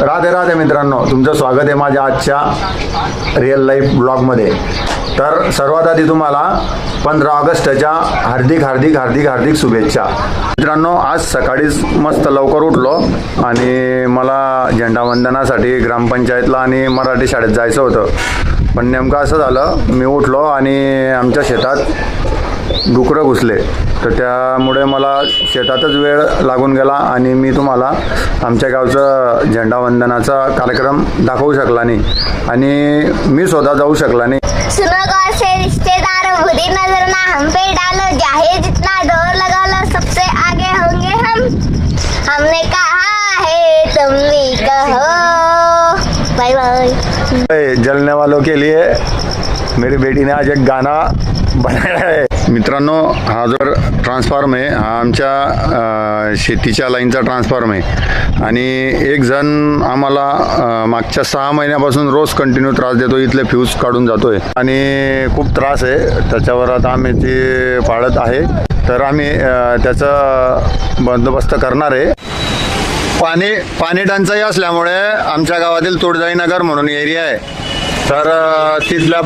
राधे राधे मित्रांनो, तुमचं स्वागत आहे माझ्या आजच्या रिअल लाईफ ब्लॉगमध्ये। तर सर्वात आधी तुम्हाला 15 ऑगस्टच्या हार्दिक शुभेच्छा। मित्रांनो, आज सकाळीच मस्त लवकर उठलो आणि मला झेंडावंदनासाठी ग्रामपंचायतला आणि मराठी शाळेत जायचं होतं। पण नेमकं असं झालं, मी उठलो आणि आमच्या शेतात डुकरं घुसले, तर त्यामुळे मला शेतातच वेळ लागून गेला आणि मी तुम्हाला आमच्या गावचं झेंडावंदनाचा कार्यक्रम दाखवू शकला नाही आणि मी स्वतः जाऊ शकला नाही। सुनो गौर से रिश्तेदारों, बुरी नजर ना हम पे डालो, चाहे जितना जोर लगा लो सबसे आगे होंगे हम। हमने कहा है तुम भी कहो। Bye bye. जलने वालों के लिए मेरी बेटी ने आज एक गाना बनाया है। मित्रांनो, हा जो ट्रान्सफॉर्म आहे हा आमच्या शेतीच्या लाईनचा ट्रान्सफॉर्म आहे आणि एक जण आम्हाला मागच्या 6 महिन्यापासून रोज कंटिन्यू त्रास देतो, इथले फ्यूज काढून जातोय आणि खूप त्रास आहे त्याच्यावर। आता आम्ही ते पाळत आहे, तर आम्ही त्याचा बंदोबस्त करणार आहे। पाणी टंचाई असल्यामुळे आमच्या गावातील तुळजाई नगर म्हणून एरिया आहे, तर तिथल्या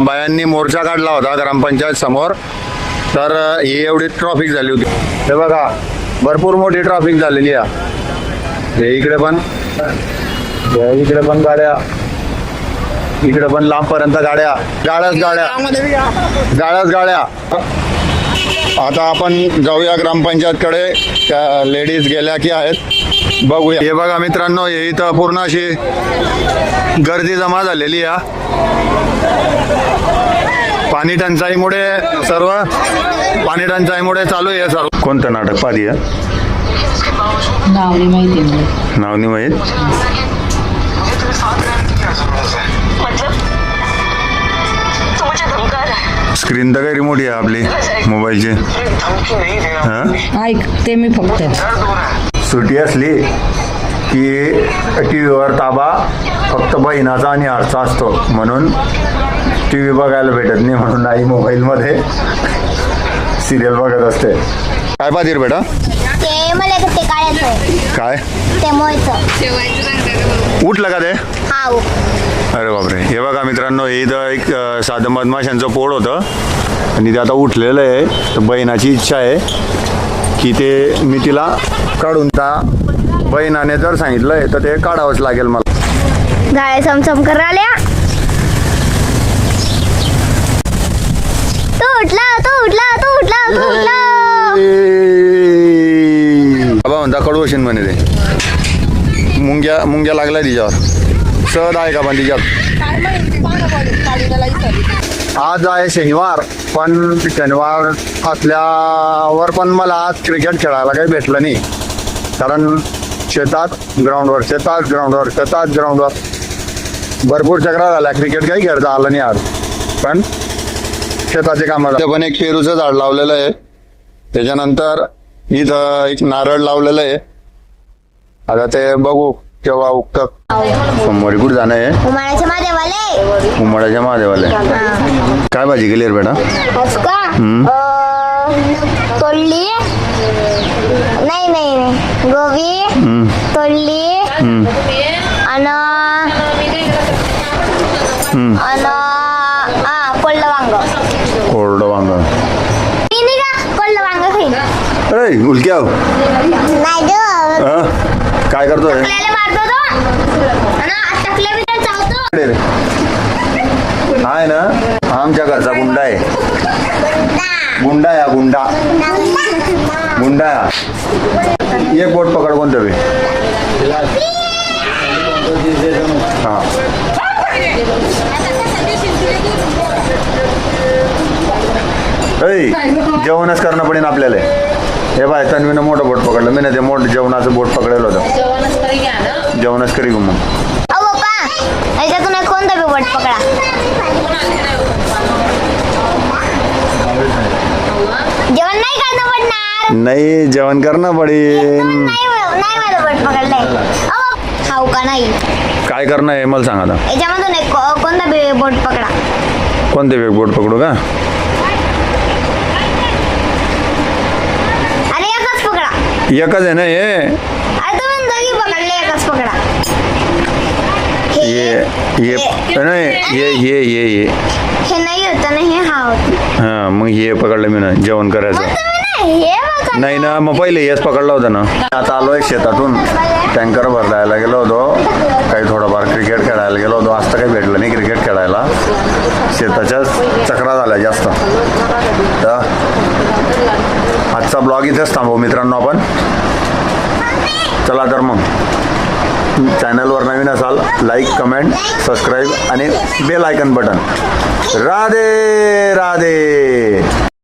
बायांनी मोर्चा काढला होता ग्रामपंचायत समोर। तर ही एवढी ट्रॉफिक झाली होती, हे बघा भरपूर मोठी ट्रॉफिक झालेली आहे। इकडे पण गाड्या, इकडे पण लांबपर्यंत गाड्याच गाड्या। आता आपण जाऊया ग्रामपंचायतकडे, त्या लेडीज गेल्या की आहेत बघूया। हे बघा मित्रांनो, हे इथं पूर्ण अशी गर्दी जमा झालेली आहे। पाणी टंचाईमुळे चालू आहे सर्व। कोणतं नाटक पाहिजे? नाव नाही माहीत। स्क्रीन तर काही रिमोट आहे आपली मोबाईलची। ऐकते मी फक्त। सुट्टी असली की टीव्हीवर ताबा फक्त बहिणाचा आणि आरचा असतो, म्हणून टीव्ही बघायला भेटत नाही, म्हणून आई मोबाईलमध्ये सिरियल बघत असते। काय पाहिजे बेटा? ते मला ते काढायचं काय ते मोयचं उठलं का ते? हाव। अरे बापरे। हे बघा मित्रांनो, हे इथं एक साधं मधमाशांचं पोळ होतं आणि ते आता उठलेलं आहे। तर बहिणाची इच्छा आहे की ते मी तिला काढून बहिणाने जर सांगितलंय तर ते काढावंच लागेल मला। गाळे चमचम कराल्या। तू उठला बाबा म्हणता कडू असेल म्हणे, ते मुंग्या लागलाय तिच्यावर, सहज आहे का पण तिच्यात। आज आहे शनिवार, पण शनिवार असल्यावर पण मला आज क्रिकेट खेळायला काही भेटलं नाही, कारण शेतात ग्राउंडवर भरपूर चक्रा झाल्या, क्रिकेट काही खेळता आलं नाही आज। पण शेताचे कामाला पण एक पेरूचं झाड लावलेलं आहे, त्याच्यानंतर इथं एक नारळ लावलेलं आहे। आता ते बघू केव्हा उगतं। सोमवारी कुठे जाणं आहे? उमाळ्याच्या महादेवाले। काय भाजी केली रे बेटा? तोडली नाही गोबी तोडली आणि कोरडं वांग कोल्ड वांग खाईल। अरे उलक्या नाही ग, काय करतोय? हाय ना, आमच्या घरचा गुंडा आहे। गुंडा एक बोट पकड कोणतं बी। हा जेवणच करणं पडेल आपल्याला। हे बाय, तन्वीनं मोठं बोट पकडलं, मी ना ते मोठं जेवणाचं बोट पकडेल होतं। जेवणच करी मग याच्यातून कोणता बी बोट पकडा। जेवण नाही करणं पडणार। नाही, जेवण करणं पडेल। नाही माझं बोट पकडलंय। खाऊ का नाही? काय करणं आहे मला सांग आता। याच्यामधून कोणता बी बोट पकडा। कोणते बी बोट पकडू का? अरे एकच पकडा। एकच आहे ना हे? अरे तुम्ही दोघी पकडले, एकच पकडा। ये नाही ये हे नाही होतं ना, हे हा होतं. हां मग हे पकडलं मी ना जेवण करायचं. मग तुम्ही नाही हे बघा. नाही ना मग पहिले हेच पकडलं होतं ना. आता आलोय शेतातून, टँकर भरायला गेलो होतो, काही थोडंफार क्रिकेट खेळायला गेलो होतो. आज तर काही भेटलं नाही क्रिकेट खेळायला, शेताच्या चक्रा झाल्या जास्त. तर आजचा ब्लॉग इथेच थांबवू मित्रांनो आपण. चला तर मग चॅनलवर नवीन असाल लाईक कमेंट सबस्क्राईब आणि bell icon button. Radhe Radhe.